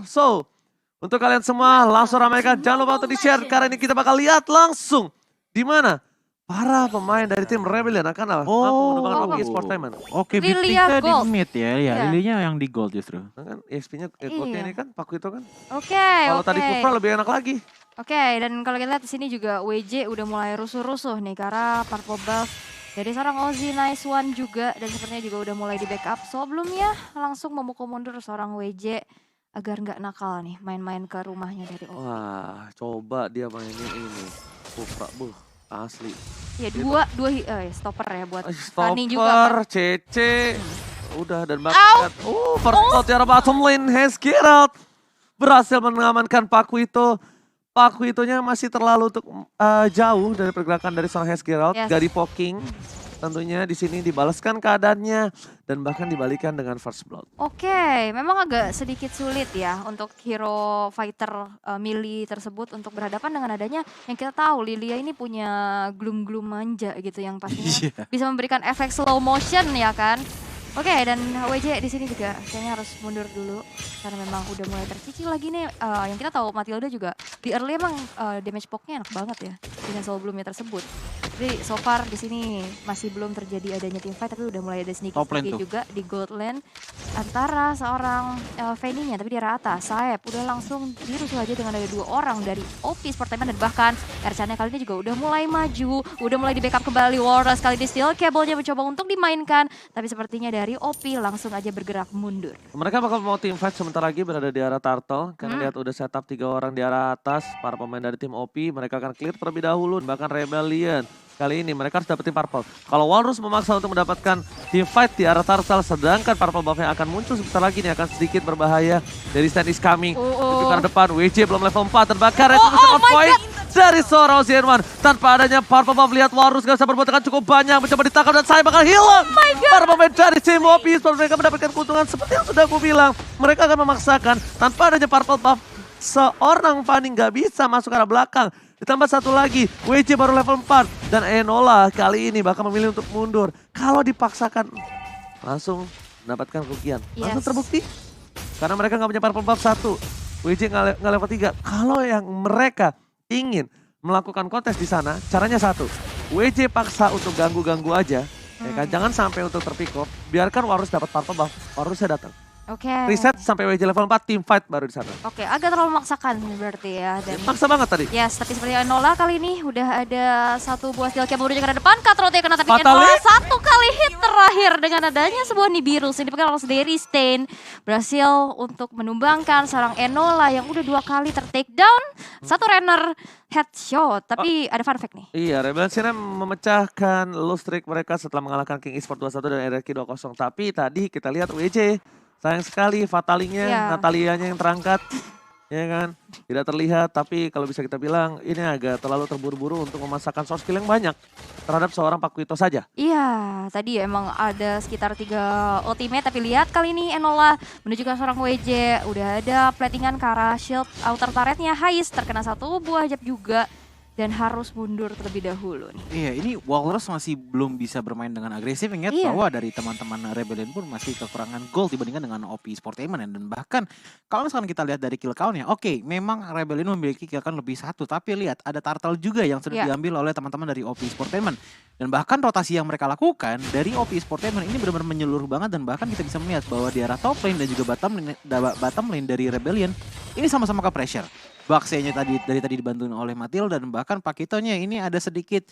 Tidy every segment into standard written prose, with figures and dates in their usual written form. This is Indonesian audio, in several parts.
Score. So, untuk kalian semua langsung ramaikan. Jangan lupa untuk di-share karena ini kita bakal lihat langsung di mana para pemain dari tim Rebellion akan mampu menumbangkan PUBG Sportainment. Oke, Lilia Big di Gold. mid ya. Iya. Lilinya yang di gold justru. Kan EXP-nya goldnya ini kan Paku itu kan. Oke. Kalau tadi Kufra lebih enak lagi. Oke, dan kalau kita lihat di sini juga WJ udah mulai rusuh-rusuh nih karena purple buff dari seorang Ozzy Nice One juga, dan sepertinya juga udah mulai di backup. Sebelumnya langsung memukul mundur seorang WJ agar nggak nakal nih main-main ke rumahnya dari Ozzy. Wah, coba dia mainin ini. Kufra, asli. Ya dua stopper ya buat Fanny juga. Stopper, CC. Udah dan bakat. First shot dari bottom lane, Hezgeralt berhasil mengamankan Paku itu. Paku itunya masih terlalu untuk jauh dari pergerakan dari seorang Hezgeralt. Yes. Gak di poking. Tentunya di sini dibalaskan keadaannya dan bahkan dibalikan dengan first blood. Oke, memang agak sedikit sulit ya untuk hero fighter melee tersebut untuk berhadapan dengan adanya yang kita tahu Lilia ini punya gloom-gloom manja gitu yang pastinya bisa memberikan efek slow motion ya kan. Oke, dan WJ di sini juga kayaknya harus mundur dulu karena memang udah mulai tercicil lagi nih. Yang kita tahu Matilda juga di early emang damage poknya enak banget ya dengan sebelumnya tersebut. Jadi so far di sini masih belum terjadi adanya team fight, tapi udah mulai ada sneaky juga di gold lane antara seorang Fanny-nya, tapi di arah atas Saeb udah langsung dirusuh aja dengan ada 2 orang dari OP Sportainment, dan bahkan Ercan kali ini juga udah mulai maju, udah mulai di backup kembali. Walrus kali ini steel cable-nya mencoba untuk dimainkan, tapi sepertinya dari OP langsung aja bergerak mundur. Mereka bakal mau team fight sebentar lagi berada di arah turtle. Karena lihat udah setup 3 orang di arah atas. Para pemain dari tim OP mereka akan clear terlebih dahulu. Bahkan Rebellion kali ini mereka harus dapetin purple. Kalau Walrus memaksa untuk mendapatkan team fight di arah turtle. Sedangkan purple buff yang akan muncul sebentar lagi ini akan sedikit berbahaya. Dari stand is coming. Untuk ke arah depan WJ belum level 4 terbakar. Point dari seorang Ozzy-N1 tanpa adanya purple buff. Lihat Walrus gak bisa berbuat dengan cukup banyak. Mencoba ditangkap dan saya bakal hilang. Para pemain dari tim OP mereka mendapatkan keuntungan seperti yang sudah aku bilang. Mereka akan memaksakan tanpa adanya purple buff. Seorang Fanny gak bisa masuk ke arah belakang. Ditambah satu lagi, WJ baru level 4. Dan Enola kali ini bahkan memilih untuk mundur. Kalau dipaksakan langsung mendapatkan kerugian. Langsung terbukti. Karena mereka gak punya purple buff 1. WJ gak level 3. Kalau yang mereka ingin melakukan kontes di sana, caranya satu. WJ paksa untuk ganggu-ganggu aja. Ya kan? Jangan sampai untuk terpick off. Biarkan Walrus dapat purple buff. Walrusnya datang. Oke. Reset sampai WJ level 4, team fight baru di sana. Oke, agak terlalu memaksakan berarti ya. Dan maksa banget tadi. Yes, tapi seperti Enola kali ini udah ada satu buah steel cable ke depan. Cutthroat kena, tapi Fatally. Enola satu kali hit terakhir dengan adanya sebuah Nibirus yang dipegang oleh Derry Stain. Berhasil untuk menumbangkan seorang Enola yang udah 2 kali ter-take down. Satu runner headshot, tapi ada fun fact nih. Iya, Rebellion Sinem memecahkan lose streak mereka setelah mengalahkan King Esport 2-1 dan RRQ 2-0. Tapi tadi kita lihat WJ. Sayang sekali Fatalinya, Natalianya yang terangkat, ya kan, tidak terlihat. Tapi kalau bisa kita bilang ini agak terlalu terburu-buru untuk memasakkan source kill yang banyak terhadap seorang Paku itu saja. Iya, tadi emang ada sekitar 3 ultimate, tapi lihat kali ini Enola menunjukkan seorang WJ. Udah ada platingan ke arah shield outer turretnya, Hais terkena satu buah jab juga. Dan harus mundur terlebih dahulu nih. Iya, ini Walrus masih belum bisa bermain dengan agresif. Ingat bahwa dari teman-teman Rebellion pun masih kekurangan gold dibandingkan dengan OP Sportainment. Dan bahkan kalau misalkan kita lihat dari kill count-nya, oke, memang Rebellion memiliki kill count lebih 1. Tapi lihat ada turtle juga yang sudah diambil oleh teman-teman dari OP Sportainment. Dan bahkan rotasi yang mereka lakukan dari OP Sportainment ini benar-benar menyeluruh banget. Dan bahkan kita bisa melihat bahwa di arah top lane dan juga bottom lane dari Rebellion ini sama-sama ke pressure. Baksenya dari tadi dibantuin oleh Matilda, dan bahkan Pakitonya ini ada sedikit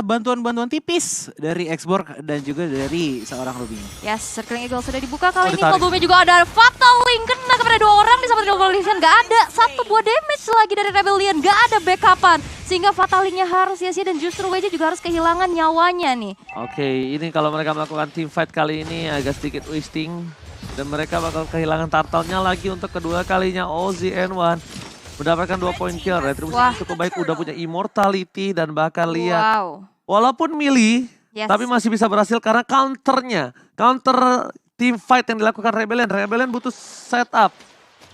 bantuan-bantuan tipis dari Xborg dan juga dari seorang Ruby. Yes, Circling Eagle sudah dibuka kali ini. Kobomnya juga ada Fatal Link kena kepada 2 orang di samping Revolution. Gak ada satu buah damage lagi dari Rebellion, gak ada backupan. Sehingga Fatal Link-nya harus sia-sia dan justru WJ juga harus kehilangan nyawanya nih. Oke, ini kalau mereka melakukan team fight kali ini agak sedikit wasting. Dan mereka bakal kehilangan turtle-nya lagi untuk kedua kalinya. Ozzy-N1 mendapatkan 2 poin kill. Retribusi cukup baik, udah punya immortality dan bahkan lihat. Walaupun melee, tapi masih bisa berhasil karena counter team fight yang dilakukan Rebellion. Rebellion butuh setup.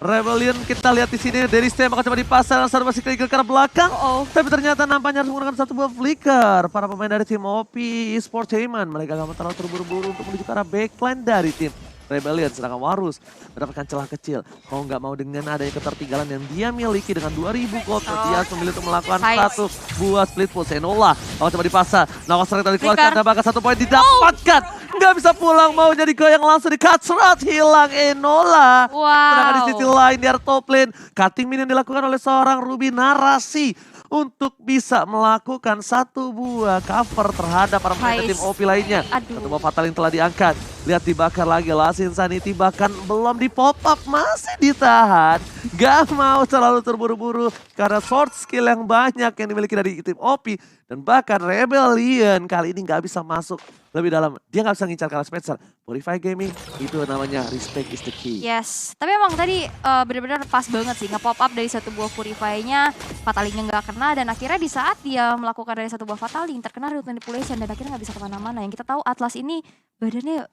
Rebellion kita lihat di sini dari Stem akan coba dipasang, masih ke arah belakang. Tapi ternyata nampaknya harus menggunakan satu buah flicker. Para pemain dari tim OP Sportainment mereka gak terlalu terburu-buru untuk menuju ke arah backline dari tim Rebellion, sedangkan Warus mendapatkan celah kecil. Mau nggak mau dengan adanya ketertinggalan yang dia miliki dengan 2000 gold, dia harus memilih untuk melakukan satu buah split push. Enola, kalau coba dipasang, Nawak sering tadi dikeluarkan dan bahkan 1 poin didapatkan. Nggak bisa pulang, mau jadi goyang langsung di cut shot, hilang Enola. Sedangkan di sisi lain di top lane, cutting minion dilakukan oleh seorang Ruby Narasi untuk bisa melakukan satu buah cover terhadap para pemain tim OP lainnya. Satu buah fatal yang telah diangkat. Lihat dibakar lagi, Last Insanity bahkan belum di pop up, masih ditahan. Gak mau terlalu terburu-buru karena short skill yang banyak yang dimiliki dari tim OP. Dan bahkan Rebellion kali ini gak bisa masuk lebih dalam. Dia gak bisa ngincar kalah Spencer. Purify Gaming itu namanya respect is the key. Yes, tapi emang tadi benar-benar pas banget sih nge-pop up dari satu buah Purify-nya, Fatalingnya nggak kena dan akhirnya di saat dia melakukan dari satu buah Fataling terkena root manipulation dan akhirnya nggak bisa kemana-mana. Yang kita tahu Atlas ini badannya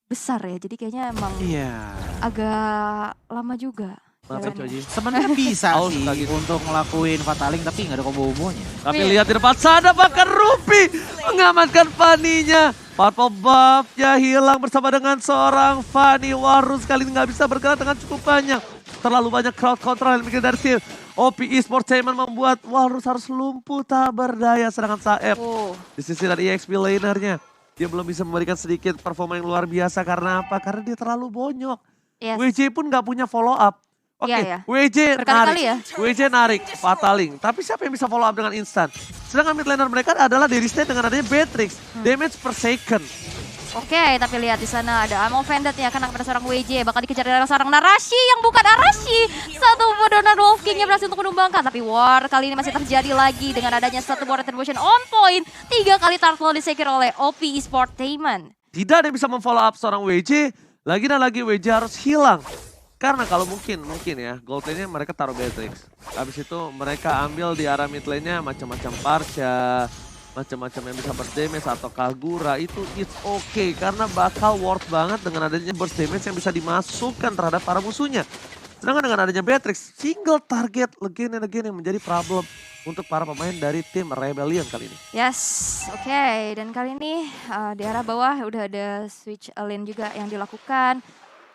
besar ya, jadi kayaknya emang agak lama juga. Sebenarnya bisa sih untuk ngelakuin Fataling tapi nggak ada combo-combonya. Tapi lihat di depan sana bahkan Ruby mengamankan Fanny-nya. Purple buff-nya hilang bersama dengan seorang Fanny. Warus kali ini nggak bisa bergerak dengan cukup banyak. Terlalu banyak crowd control yang bikin dari tim OP Esportainment membuat Warus harus lumpuh tak berdaya. Sedangkan Saeb di sisi dari EXP lanernya, dia belum bisa memberikan sedikit performa yang luar biasa. Karena apa? Karena dia terlalu bonyok. WJ pun nggak punya follow up. Oke, WJ narik, WJ narik Fataling. Tapi siapa yang bisa follow up dengan instan? Sedangkan mid laner mereka adalah Deristan dengan adanya Beatrix. Damage per second. Oke, tapi lihat di sana ada Amo Vended ya, kena kepada seorang WJ. Bakal dikejar dari seorang Narashi yang bukan Arashi. Satu Donald Wolf King-nya berhasil untuk menumbangkan. Tapi war kali ini masih terjadi lagi dengan adanya satu buah retribution on point. 3 kali turtle disecure oleh OP Esportainment. Tidak ada yang bisa memfollow up seorang WJ. Lagi dan lagi WJ harus hilang. Karena kalau mungkin ya gold lane-nya mereka taruh Beatrix. Habis itu mereka ambil di arah mid lane-nya macam-macam Parsha, macam-macam yang bisa burst damage atau Kagura. Itu it's okay karena bakal worth banget dengan adanya burst damage yang bisa dimasukkan terhadap para musuhnya. Sedangkan dengan adanya Beatrix, single target again and again yang menjadi problem untuk para pemain dari tim Rebellion kali ini. Yes, oke. Dan kali ini di arah bawah udah ada switch lane juga yang dilakukan.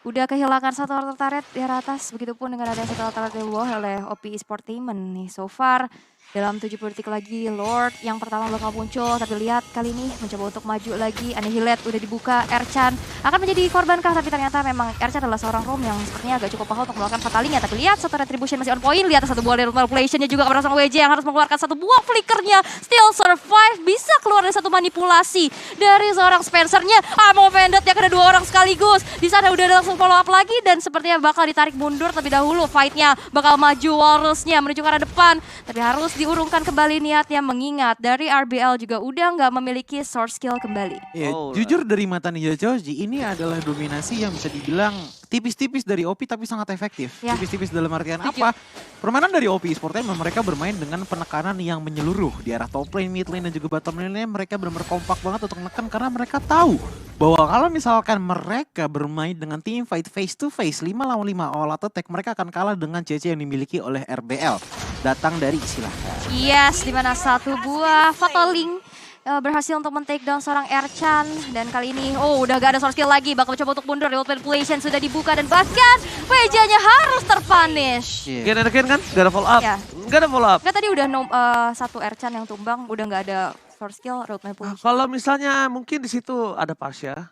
Udah kehilangan satu altar turret di arah atas, begitupun dengan ada satu altar turret di bawah oleh OP Esportainment nih. So far dalam 70 detik lagi Lord yang pertama bakal muncul, tapi lihat kali ini mencoba untuk maju lagi. Annihilate udah dibuka, Erchan akan menjadi korbankah, tapi ternyata memang Erchan adalah seorang roam yang sepertinya agak cukup pahal untuk melakukan fatalingnya. Tapi lihat satu retribution masih on point, lihat satu buah manipulation-nya juga kepada seorang WJ yang harus mengeluarkan satu buah flickernya. Still survive, bisa keluar dari satu manipulasi dari seorang Spencer-nya. Amo Vended yang kena 2 orang sekaligus. Di sana udah ada langsung follow up lagi dan sepertinya bakal ditarik mundur terlebih dahulu. Fight-nya bakal maju, Walrus-nya menuju ke arah depan, tapi harus diurungkan kembali niatnya mengingat dari RBL juga udah nggak memiliki source skill kembali. Jujur dari mata Ninja Choji ini adalah dominasi yang bisa dibilang tipis-tipis dari OP tapi sangat efektif. Tipis-tipis dalam artian apa? Permainan dari OP Esportainment mereka bermain dengan penekanan yang menyeluruh di arah top lane, mid lane dan juga bottom lane-nya mereka benar-benar kompak banget untuk menekan karena mereka tahu bahwa kalau misalkan mereka bermain dengan team fight face to face 5 lawan 5 all out attack mereka akan kalah dengan CC yang dimiliki oleh RBL. Datang dari silahkan. Yes, dimana satu buah Fataling berhasil untuk men-take down seorang Erchan. Dan kali ini, udah gak ada source skill lagi. Bakal coba untuk mundur, remote manipulation sudah dibuka. Dan bahkan WJ-nya harus terpunish. Again kan, gak ada follow up. Gak ada follow up. Nggak, tadi udah satu Erchan yang tumbang, udah gak ada source skill, remote manipulation. Kalau misalnya mungkin di situ ada Parsha.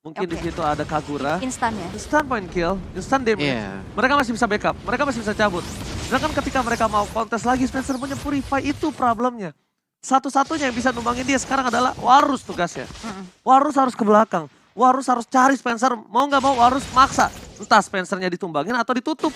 Mungkin di situ ada Kagura. Instan ya? Instant point kill, instant damage. Mereka masih bisa backup, mereka masih bisa cabut. Sedangkan ketika mereka mau kontes lagi, Spencer punya Purify, itu problemnya. Satu-satunya yang bisa numbangin dia sekarang adalah Warus tugasnya. Warus harus ke belakang. Warus harus cari Spencer, mau nggak mau Warus maksa. Entah Spencernya ditumbangin atau ditutup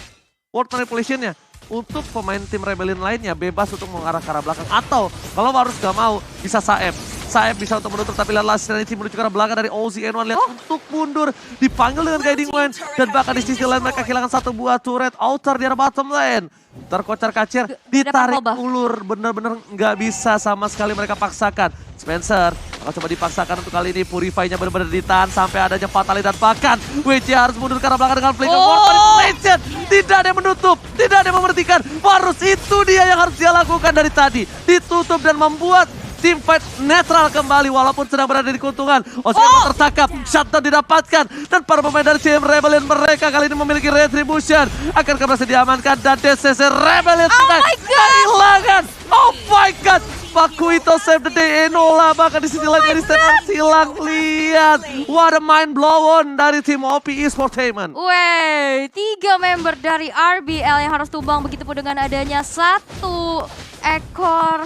ward manipulation-nya. Untuk pemain tim Rebellion lainnya bebas untuk mengarah ke arah belakang. Atau kalau Warus nggak mau, bisa Saeb. Saeb bisa untuk menutup, tapi lihat Last Trinity menuju ke arah belakang dari OZN1. Lihat untuk mundur, dipanggil dengan Guiding Wind. Dan bahkan di sisi lain mereka kehilangan satu buah turret outer di arah bottom lane. Terkocar-kacir, ditarik ulur. Bener-bener nggak bisa sama sekali mereka paksakan. Spencer akan coba dipaksakan untuk kali ini. Purify-nya benar-benar ditahan sampai adanya fatality. Dan bahkan WJ harus mundur ke arah belakang dengan flicker. Manipulation. Tidak ada yang menutup, tidak ada yang memerhatikan. Warus itu dia yang harus dia lakukan dari tadi. Ditutup dan membuat Team fight netral kembali walaupun sedang berada di keuntungan. Ozzy tertangkap, shutdown didapatkan. Dan para pemain dari tim Rebellion mereka kali ini memiliki retribution. Akankah berhasil diamankan dan DCC Rebellion sedang kehilangan. Oh my god. Pakuito save the day, Enola bahkan di sisi lain dari stand silang. Lihat, what a mind blown dari tim OP Esportainment. Wey, 3 member dari RBL yang harus tumbang, begitu pun dengan adanya satu ekor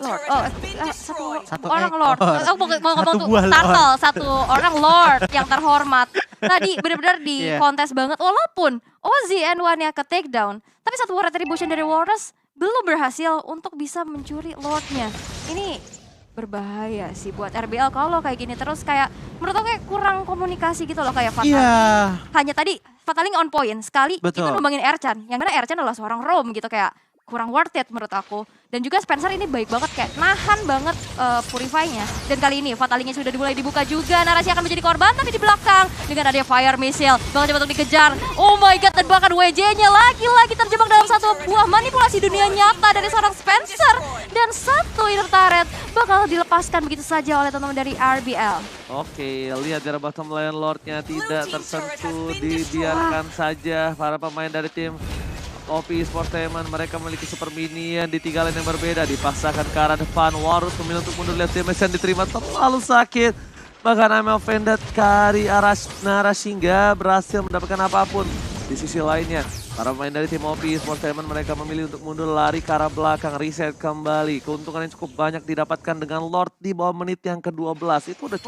Lord. Satu orang Lord. Aku mau ngomong tuh turtle, satu orang Lord yang terhormat. Tadi benar-benar di kontes banget, walaupun Ozzy and Wania ke takedown, tapi satu retribution dari Walrus belum berhasil untuk bisa mencuri Lordnya. Ini berbahaya sih buat RBL kalau kayak gini terus, kayak menurut aku kayak kurang komunikasi gitu loh, kayak Fataling. Hanya tadi Fataling on point sekali itu numbangin Ercan, yang mana Ercan adalah seorang Rom gitu, kayak kurang worth it menurut aku. Dan juga Spencer ini baik banget, kayak nahan banget Purify-nya. Dan kali ini Fatalingnya sudah dimulai dibuka juga, Narasi akan menjadi korban tapi di belakang dengan adanya Fire Missile bakal coba untuk dikejar. Oh my god, dan bahkan WJ-nya lagi-lagi terjebak dalam satu buah manipulasi dunia nyata dari seorang Spencer. Dan satu inner turret bakal dilepaskan begitu saja oleh teman-teman dari RBL. Oke, lihat dari bottom lane Lordnya tidak tersentuh, dibiarkan saja para pemain dari tim OP Esportainment. Mereka memiliki super minion di 3 lane yang berbeda, dipaksakan ke arah depan. Warus memilih untuk mundur, lihat damage yang diterima terlalu sakit. Bahkan I'm offended kari arah Narasi nggak berhasil mendapatkan apapun. Di sisi lainnya, para pemain dari tim OP Esportainment mereka memilih untuk mundur, lari ke arah belakang, reset kembali. Keuntungan yang cukup banyak didapatkan dengan Lord di bawah menit yang ke-12. Itu udah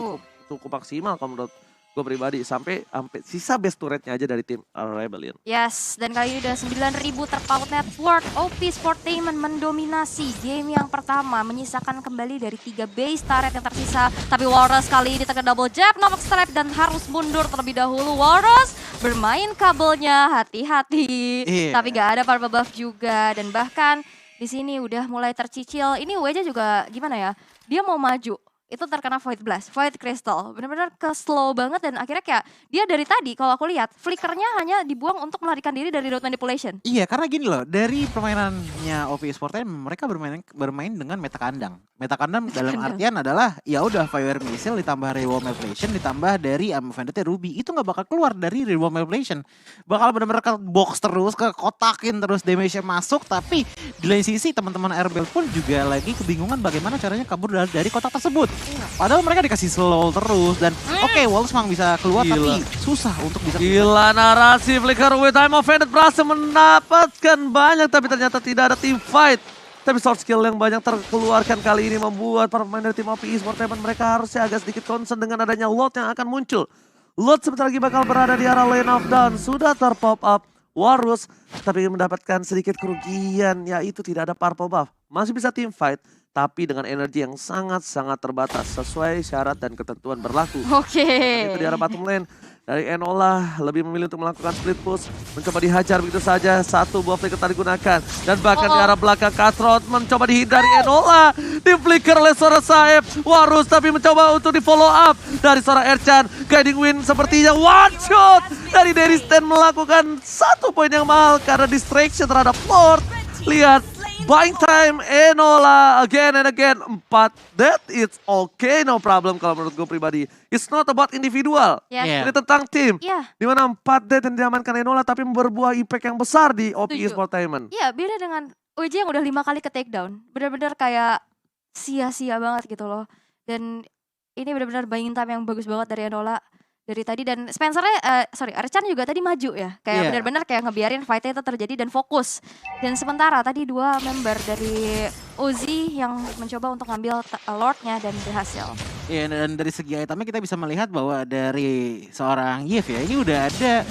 cukup maksimal kalau menurut gue pribadi, sampai sisa best turretnya aja dari tim Rebellion. Yes, dan kali ini udah 9.000 terpaut net worth. OP Esportainment mendominasi game yang pertama, menyisakan kembali dari 3 base turret yang tersisa. Tapi Walrus kali ini terkena double jab, knock strap dan harus mundur terlebih dahulu. Walrus bermain kabelnya, hati-hati. Tapi gak ada purple buff juga, dan bahkan di sini udah mulai tercicil. Ini WJ juga gimana ya? Dia mau maju, itu terkena Void Blast, Void Crystal. Benar-benar ke slow banget, dan akhirnya kayak dia dari tadi kalau aku lihat flickernya hanya dibuang untuk melarikan diri dari road manipulation. Iya, karena gini loh, dari permainannya OP Esportainment mereka bermain dengan meta kandang. Meta kandang dalam artian adalah ya udah Fire Missile ditambah Reward Manipulation ditambah dari Vendetta Ruby, itu nggak bakal keluar dari Reward Manipulation. Bakal benar-benar ke box terus, ke kotakin terus, damage-nya masuk. Tapi di lain sisi teman-teman RBL pun juga lagi kebingungan bagaimana caranya kabur dari kotak tersebut. Padahal mereka dikasih slow terus, dan oke, Walrus memang bisa keluar tapi susah untuk bisa Gila, Narasi flicker with time of Vendetta berhasil mendapatkan banyak, tapi ternyata tidak ada team fight. Tapi short skill yang banyak terkeluarkan kali ini membuat para pemain dari tim OP Esportainment mereka harusnya agak sedikit concern dengan adanya Lot yang akan muncul. Lot sebentar lagi bakal berada di arah lane of down, sudah terpop up Warus, tapi mendapatkan sedikit kerugian, yaitu tidak ada purple buff. Masih bisa team fight, tapi dengan energi yang sangat-sangat terbatas sesuai syarat dan ketentuan berlaku. Oke. Itu di arah bottom lane. Dari Enola lebih memilih untuk melakukan split push, mencoba dihajar begitu saja. Satu buah flicker tadi digunakan, dan bahkan di arah belakang Cutthroat mencoba dihindari Enola. Di flicker oleh seorang Saeb. Warus tapi mencoba untuk di follow up dari seorang Ercan. Guiding Wind sepertinya one shot dari Deristen melakukan 1 poin yang mahal karena distraction terhadap Lord. Lihat, buying time Enola again and again. 4 dead, it's okay, no problem kalau menurut gue pribadi. It's not about individual, ini tentang tim. Dimana 4 dead yang diamankan Enola tapi berbuah impact yang besar di OP Esportainment. Iya, beda dengan WJ yang udah 5 kali ke takedown. Benar-benar kayak sia-sia banget gitu loh. Dan ini benar-benar buying time yang bagus banget dari Enola dari tadi, dan Ercan juga tadi maju ya, kayak benar-benar kayak ngebiarin fight-nya itu terjadi dan fokus. Dan sementara tadi 2 member dari Ozzy yang mencoba untuk ngambil Lord-nya dan berhasil. Iya, dan dari segi itemnya kita bisa melihat bahwa dari seorang Yves ya, ini udah ada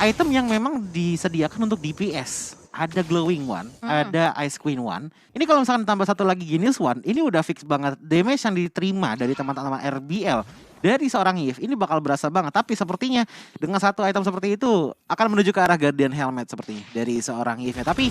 item yang memang disediakan untuk DPS. Ada Glowing One, ada Ice Queen One. Ini kalau misalkan tambah satu lagi Genius One, ini udah fix banget damage yang diterima dari teman-teman RBL. Dari seorang Yves ini bakal berasa banget. Tapi sepertinya dengan satu item seperti itu akan menuju ke arah Guardian Helmet sepertinya dari seorang Yves. Tapi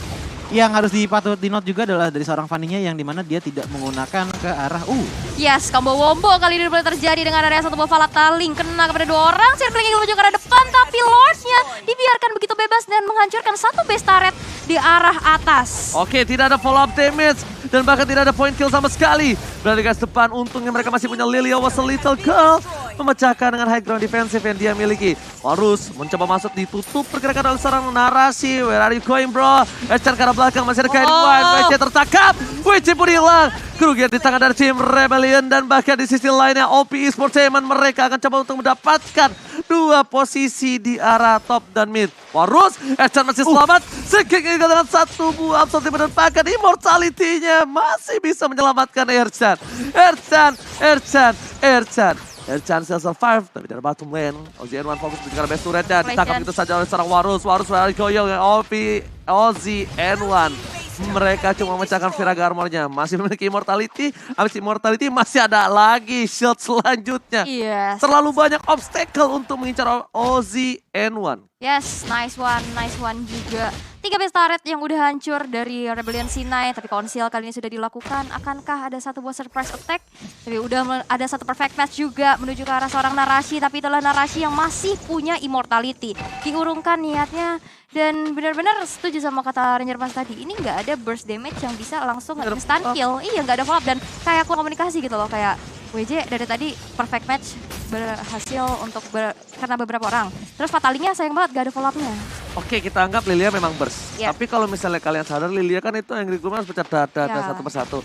yang harus dipatut di note juga adalah dari seorang Fanny-nya yang dimana dia tidak menggunakan ke arah Yes, combo wombo kali ini boleh terjadi dengan area satu buah Falataling. Kena kepada 2 orang, circling menuju ke arah depan. Tapi Lord-nya dibiarkan begitu bebas dan menghancurkan 1 base turret di arah atas. Oke, tidak ada follow up damage Dan bahkan tidak ada point kill sama sekali. Berada di garis depan, untungnya mereka masih punya Lilia was a little girl. Memecahkan dengan high ground defensive yang dia miliki. Warus mencoba masuk, ditutup pergerakan oleh seorang narasi. Where are you going bro? Echan ke arah belakang, masih ada Kain1. WC tertangkap, WC pun hilang. Kerugian di tangan dari tim Rebellion. Dan bahkan di sisi lainnya OP Esportainment mereka akan coba untuk mendapatkan 2 posisi di arah top dan mid. Warus, Echan masih selamat. Sekik dengan 1 buah absolute dan bahkan immortality-nya masih bisa menyelamatkan Ercan. Ercan still survive, tapi dari bottom lane, OZN1 fokus mencari best turretnya, ditangkap gitu saja oleh seorang Warus goyong, OZN1. Mereka cuma memecahkan Viraga armornya, masih memiliki immortality, habis immortality masih ada lagi shield selanjutnya. Yes. Terlalu banyak obstacle untuk mengincar OZN1. Yes, nice one juga. 3 base turret yang udah hancur dari Rebellion C9, tapi konsil kali ini sudah dilakukan. Akankah ada satu buah surprise attack? Tapi udah ada satu perfect match juga menuju ke arah seorang narasi, tapi itulah narasi yang masih punya immortality. Diurungkan niatnya, dan benar-benar setuju sama kata Ranger Mas tadi. Ini nggak ada burst damage yang bisa langsung instant kill. Iya, nggak ada follow up, dan kayak komunikasi gitu loh, kayak WJ dari tadi perfect match berhasil untuk karena beberapa orang. Terus fatalinya sayang banget gak ada follow up-nya. Oke, kita anggap Lilia memang burst. Yep. Tapi kalau misalnya kalian sadar, Lilia kan itu Angry Gloom harus pecah dada satu persatu.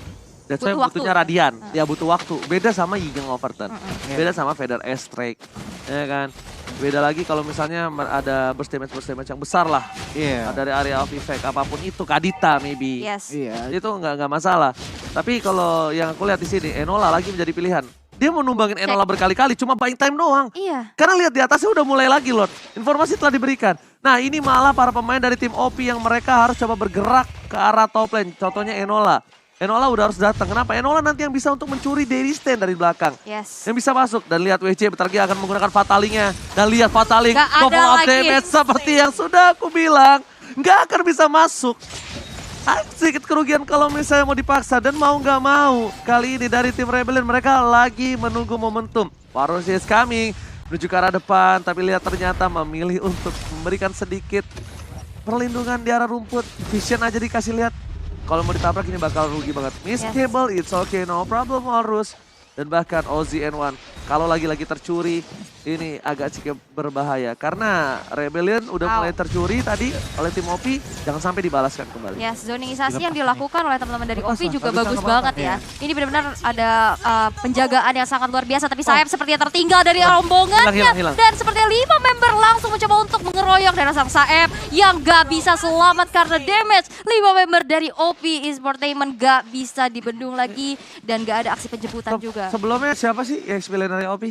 That's why Butuh butuhnya waktu. radian. Ya butuh waktu. Beda sama Yigeng Overton. Beda sama Vader S-Strike. Ya kan? Beda lagi kalau misalnya ada burst damage yang besar lah. Iya. Dari area of effect. Apapun itu, Kadita maybe. Yes. Iya. Itu nggak masalah. Tapi kalau yang aku lihat di sini, Enola lagi menjadi pilihan. Dia mau numbangin Enola berkali-kali, cuma buying time doang. Iya. Karena lihat di atasnya udah mulai lagi Lord. Informasi telah diberikan. Nah ini malah para pemain dari tim OP yang mereka harus coba bergerak ke arah top lane. Contohnya Enola. Enola udah harus datang. Kenapa? Enola nanti yang bisa untuk mencuri daily stand dari belakang. Yes. Yang bisa masuk. Dan lihat WC bentar lagi akan menggunakan Fataling-nya. Dan lihat Fataling. Gak ada Couple of lagi. damage seperti yang sudah aku bilang. Nggak akan bisa masuk. Sedikit kerugian kalau misalnya mau dipaksa dan mau nggak mau. Kali ini dari tim Rebellion mereka lagi menunggu momentum. Warus is coming menuju ke arah depan, tapi lihat ternyata memilih untuk memberikan sedikit perlindungan di arah rumput. Vision aja dikasih lihat. Kalau mau ditabrak ini bakal rugi banget. Miss Cable, it's okay, no problem Warus. Dan bahkan OZN1 kalau lagi-lagi tercuri ini agak sedikit berbahaya. Karena Rebellion udah mulai tercuri tadi oleh tim OP, jangan sampai dibalaskan kembali. Yes, zoningisasi yang dilakukan oleh teman-teman dari OP juga bagus sama banget ya. Ini benar-benar ada penjagaan yang sangat luar biasa, tapi sayap sepertinya tertinggal dari rombongannya. Hilang. Dan sepertinya 5 member langsung mencoba untuk mengeroyok dari sang Saeb yang gak bisa selamat karena damage. 5 member dari OP Esportainment gak bisa dibendung lagi dan gak ada aksi penjemputan juga. Sebelumnya siapa sih yang dari OP?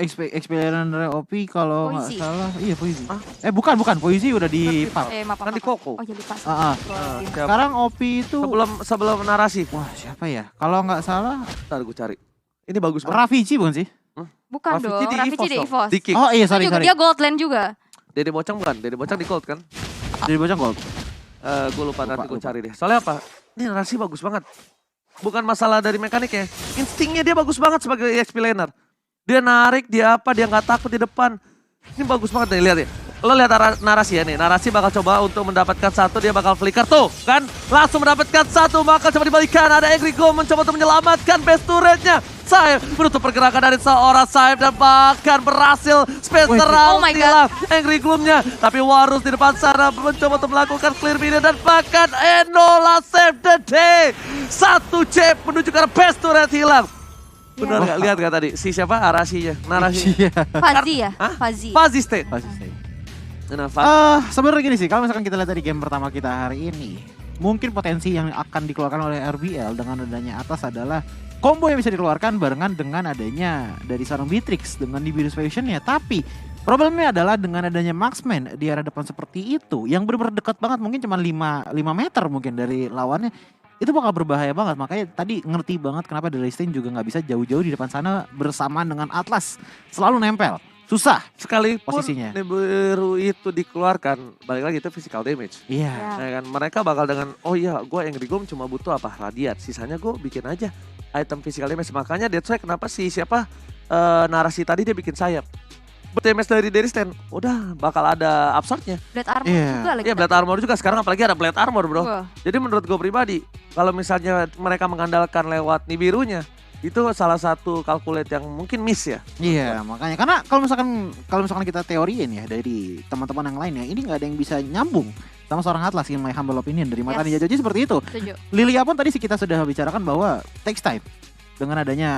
Experience dari OP kalau nggak Poisi. salah. Iya Poisi. Bukan. Poisi udah di PAL. Maaf. Kan di Koko. Oh iya lupa. Siapa? Sekarang OP itu... Sebelum narasi. Wah siapa ya? Kalau nggak salah... Ntar gue cari. Ini bagus banget. Ravici bukan sih? Bukan Rafici dong, di Rafici EVOS di dong. EVOS. Di kick. Oh iya sorry. Dia gold lane juga. Dede Bocang bukan? Dede Bocang di gold kan? Dari Bocang Gold. Gue lupa nanti gue cari deh. Soalnya apa? Ini narasi bagus banget. Bukan masalah dari mekaniknya. Instingnya dia bagus banget sebagai EXP laner. Dia narik, dia nggak takut di depan. Ini bagus banget nih, lihat ya. Lo lihat narasi ya nih. Narasi bakal coba untuk mendapatkan satu, dia bakal flicker tuh kan. Langsung mendapatkan satu, bakal coba dibalikan. Ada Angry Gloom mencoba untuk menyelamatkan best turretnya. Saib menutup pergerakan dari seorang Saib dan bahkan berhasil Spencer Oh my God. hilang Angry Gloom-nya. Tapi Warus di depan sana mencoba untuk melakukan clear minion dan bahkan Enola save the day. 1 chip menuju ke arah best turret hilang. Benar nggak? Lihat nggak tadi? Si siapa? Arasinya. Narasinya. Fazi ya? Hah? Fazi. Fazi State. Pasti sih. Nah, Sebenarnya gini sih, kalau misalkan kita lihat dari game pertama kita hari ini, mungkin potensi yang akan dikeluarkan oleh RBL dengan adanya atas adalah combo yang bisa dikeluarkan barengan dengan adanya dari seorang Beatrix dengan di Virus Vision-nya. Tapi problemnya adalah dengan adanya Marksman di arah depan seperti itu, yang benar-benar dekat banget, mungkin cuma 5 meter mungkin dari lawannya. Itu bakal berbahaya banget, makanya tadi ngerti banget kenapa The Restain juga nggak bisa jauh-jauh di depan sana bersamaan dengan Atlas. Selalu nempel, susah sekalipun posisinya. Nibiru itu dikeluarkan, balik lagi itu physical damage. Iya. Ya kan, mereka bakal dengan, oh iya gue Angry Gloom cuma butuh apa? Radiat, sisanya gue bikin aja item physical damage. Makanya that's why kenapa sih narasi tadi dia bikin sayap. damage dari stand, udah bakal ada absurdnya. Blade armor Iya. juga lagi. Iya, Blade Armor juga sekarang, apalagi ada Blade Armor, bro. Wah, Jadi menurut gue pribadi, kalau misalnya mereka mengandalkan lewat Nibirunya, itu salah satu calculate yang mungkin miss ya. Iya, makanya karena kalau misalkan kita teoriin ya dari teman-teman yang lain ya, ini nggak ada yang bisa nyambung sama seorang Atlas, in my humble opinion dari mata Ninja Joji seperti itu. setuju. Lilia pun tadi kita sudah bicarakan bahwa takes time dengan adanya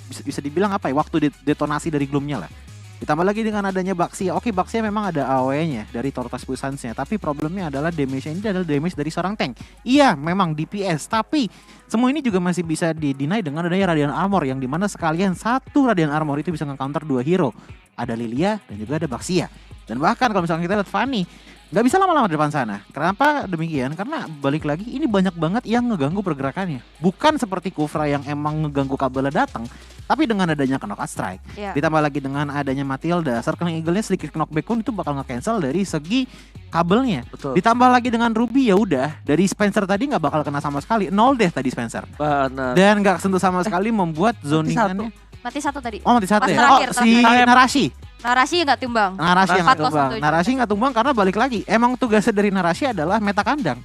bisa dibilang apa ya, waktu detonasi dari gloomnya lah. Ditambah lagi dengan adanya Baxia. Oke, Baxia memang ada AOE-nya dari Tortas Puissance-nya, tapi problemnya adalah damage-nya ini adalah damage dari seorang tank. Iya, memang DPS, tapi semua ini juga masih bisa di-deny dengan adanya Radiant Armor, yang dimana sekalian satu Radiant Armor itu bisa nge-counter 2 hero. Ada Lilia dan juga ada Baxia. Dan bahkan kalau misalnya kita lihat Fanny, nggak bisa lama-lama di depan sana. Kenapa demikian? Karena balik lagi ini banyak banget yang ngeganggu pergerakannya. Bukan seperti Kufra yang emang ngeganggu kabelnya datang, tapi dengan adanya knockout strike. Iya. Ditambah lagi dengan adanya Matilda, Circling Eagle-nya sedikit knockback pun itu bakal nge-cancel dari segi kabelnya. Betul. Ditambah lagi dengan Ruby, ya udah, dari Spencer tadi nggak bakal kena sama sekali. 0 death tadi Spencer. Benar. Dan nggak sentuh sama sekali membuat zoningannya. Mati satu tadi. Oh, mati satu Pas ya. terakhir, Oh, si terakhir. Narasi. Narasi nggak tumbang. Narasi yang nggak 407. tumbang. Narasi nggak tumbang karena balik lagi. Emang tugasnya dari Narasi adalah meta kandang.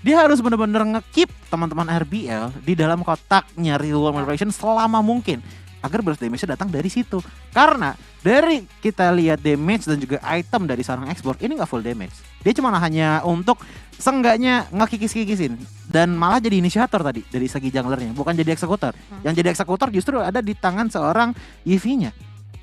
Dia harus benar-benar nge-keep teman-teman RBL di dalam kotaknya Real World Manipulation selama mungkin, agar burst damage-nya datang dari situ. Karena dari kita lihat damage dan juga item dari seorang export ini nggak full damage. Dia cuma hanya untuk seenggaknya ngekikis-kikisin dan malah jadi inisiator tadi dari segi junglernya, bukan jadi eksekutor. Yang jadi eksekutor justru ada di tangan seorang Yvi-nya.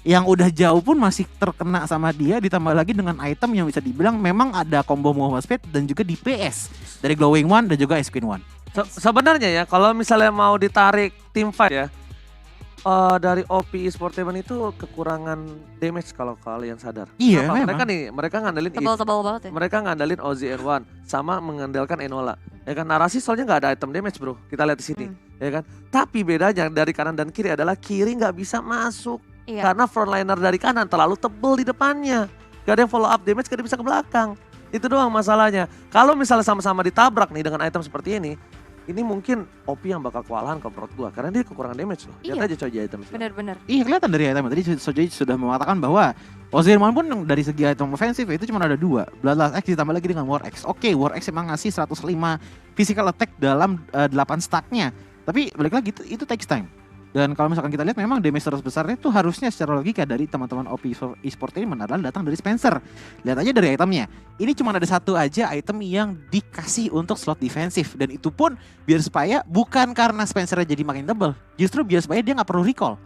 Yang udah jauh pun masih terkena sama dia, ditambah lagi dengan item yang bisa dibilang memang ada combo Muhammad Speed dan juga DPS dari Glowing One dan juga Ice Queen One. Sebenarnya ya, kalau misalnya mau ditarik tim fight ya, dari OP Esportainment itu kekurangan damage kalau kalian sadar. Iya, Kenapa? memang. Mereka ngandelin Tebal-tebal banget ya. mereka ngandelin OZN1 sama mengandalkan Enola. Ya kan, Narasi soalnya nggak ada item damage, bro. Kita lihat di sini, ya kan. Tapi bedanya dari kanan dan kiri adalah kiri nggak bisa masuk. Iya. Karena frontliner dari kanan terlalu tebel di depannya. Gak ada yang follow up damage, gak ada yang bisa ke belakang. Itu doang masalahnya. Kalau misalnya sama-sama ditabrak nih dengan item seperti ini mungkin OP yang bakal kewalahan kalau menurut gua. Karena dia kekurangan damage loh. Lihat Iya. aja coy item. Bener-bener. Iya, kelihatan dari item tadi Sojoy sudah mengatakan bahwa Ozirman pun dari segi item ofensif itu cuma ada 2, Bloodlust X ditambah lagi dengan War X. Oke, War X emang ngasih 105 physical attack dalam 8 stacknya. Tapi balik lagi itu takes time. Dan kalau misalkan kita lihat memang damage terus besarnya itu harusnya secara logika dari teman-teman OP Esportainment adalah datang dari Spencer. Lihat aja dari itemnya. Ini cuma ada satu aja item yang dikasih untuk slot defensif. Dan itu pun biar supaya bukan karena Spencer jadi makin tebal. Justru biar supaya dia nggak perlu recall.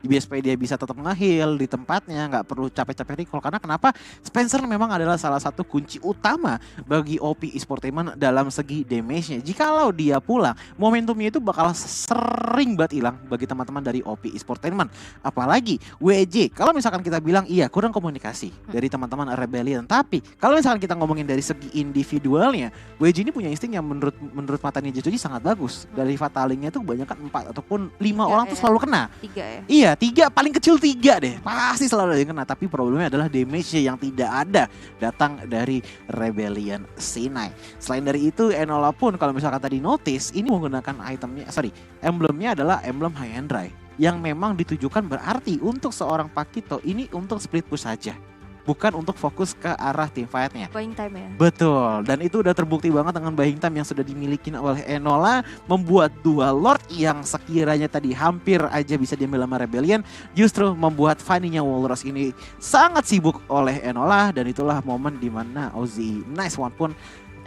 Biar supaya dia bisa tetap nge-heal di tempatnya, nggak perlu capek-capek recall. Karena kenapa? Spencer memang adalah salah satu kunci utama bagi OP Esportainment dalam segi damage-nya. Jikalau dia pulang, momentumnya itu bakal sering banget hilang bagi teman-teman dari OP Esportainment. Apalagi WJ, kalau misalkan kita bilang iya kurang komunikasi dari teman-teman Rebellion. Tapi kalau misalkan kita ngomongin dari segi individualnya, WJ ini punya insting yang menurut mata Ninja Joji sangat bagus. Dari fatalingnya tuh kebanyakan 4 ataupun 5 orang tuh selalu kena. 3 ya. Iya, 3, paling kecil 3 deh. Pasti selalu ada yang kena. Tapi problemnya adalah damage-nya yang tidak ada datang dari Rebellion Sinai. Selain dari itu, Enola pun kalau misalkan tadi notice, ini menggunakan emblemnya adalah emblem High and Dry. Yang memang ditujukan berarti untuk seorang Pakito ini untuk split push saja. Bukan untuk fokus ke arah team fight-nya. Buying time ya. Betul, dan itu udah terbukti banget dengan buying time yang sudah dimiliki oleh Enola, membuat 2 Lord yang sekiranya tadi hampir aja bisa diambil sama Rebellion, justru membuat Fanny-nya Walrus ini sangat sibuk oleh Enola, dan itulah momen dimana Ozzy Nice One pun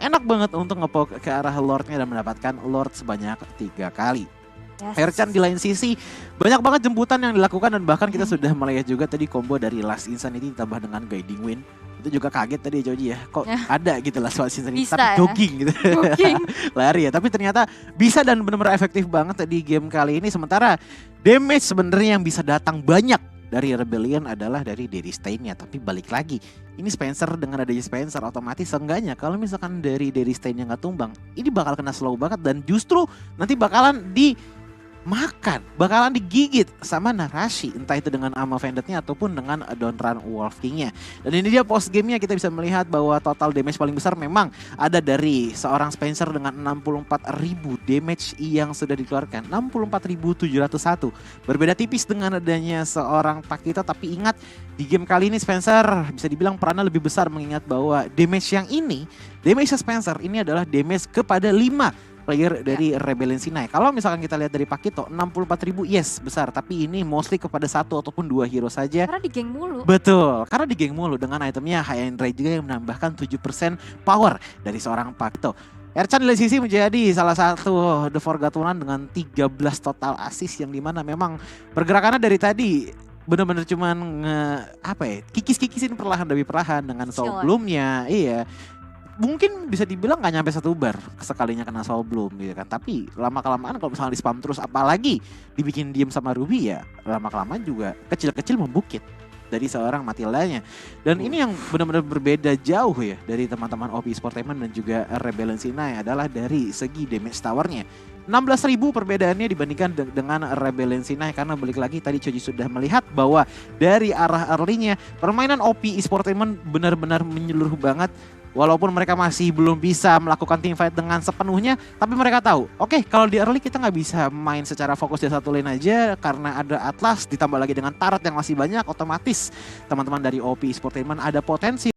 enak banget untuk ngepoke ke arah Lord-nya dan mendapatkan Lord sebanyak 3 kali. Yes. Herchan di lain sisi banyak banget jemputan yang dilakukan, dan bahkan kita sudah melihat juga tadi combo dari Last Insanity ditambah dengan Guiding Wind. Itu juga kaget tadi Joji ya, kok ada gitu Last Insanity Bisa tapi ya. jogging gitu. Jogging. Lari ya, tapi ternyata bisa dan benar-benar efektif banget di game kali ini. Sementara damage sebenarnya yang bisa datang banyak dari Rebellion adalah dari Daddy Stain-nya. Tapi balik lagi, ini Spencer, dengan adanya Spencer otomatis seenggaknya kalau misalkan dari Daddy Stain-nya nggak tumbang, ini bakal kena slow banget dan justru nanti bakalan makan, bakalan digigit sama Narashi, entah itu dengan Ama Vendetnya ataupun dengan Donran Wolf King-nya. Dan ini dia post game-nya, kita bisa melihat bahwa total damage paling besar memang ada dari seorang Spencer dengan 64.000 damage yang sudah dikeluarkan, 64.701. Berbeda tipis dengan adanya seorang Pakito, tapi ingat di game kali ini Spencer bisa dibilang perannya lebih besar, mengingat bahwa damage yang ini, damage Spencer ini adalah damage kepada 5 player dari Rebellion Sinai. Kalau misalkan kita lihat dari Pakito, 64.000 yes besar, tapi ini mostly kepada 1 ataupun 2 hero saja. Karena di geng mulu. Betul, karena di geng mulu dengan itemnya High End Ray juga yang menambahkan 7% power dari seorang Pakito. Ercan dari sisi menjadi salah satu The Forgotten One dengan 13 total assist, yang dimana memang pergerakannya dari tadi bener-bener cuman kikis-kikisin perlahan demi perlahan dengan Soul Bloom-nya. Iya. Mungkin bisa dibilang gak nyampe 1 bar sekalinya kena Soul Bloom gitu kan. Tapi lama-kelamaan kalau misalnya di spam terus, apalagi dibikin diem sama Ruby, ya lama-kelamaan juga kecil-kecil membukit dari seorang Matildanya. Dan ini yang benar-benar berbeda jauh ya dari teman-teman OP Sportainment dan juga Rebellion Sinai adalah dari segi damage towernya. 16.000 perbedaannya dibandingkan dengan Rebellion Sinai, karena balik lagi tadi Choji sudah melihat bahwa dari arah early-nya permainan OP Sportainment benar-benar menyeluruh banget. Walaupun mereka masih belum bisa melakukan team fight dengan sepenuhnya, tapi mereka tahu, oke, kalau di early kita nggak bisa main secara fokus di satu lane aja, karena ada Atlas, ditambah lagi dengan turret yang masih banyak, otomatis teman-teman dari OP Sportainment ada potensi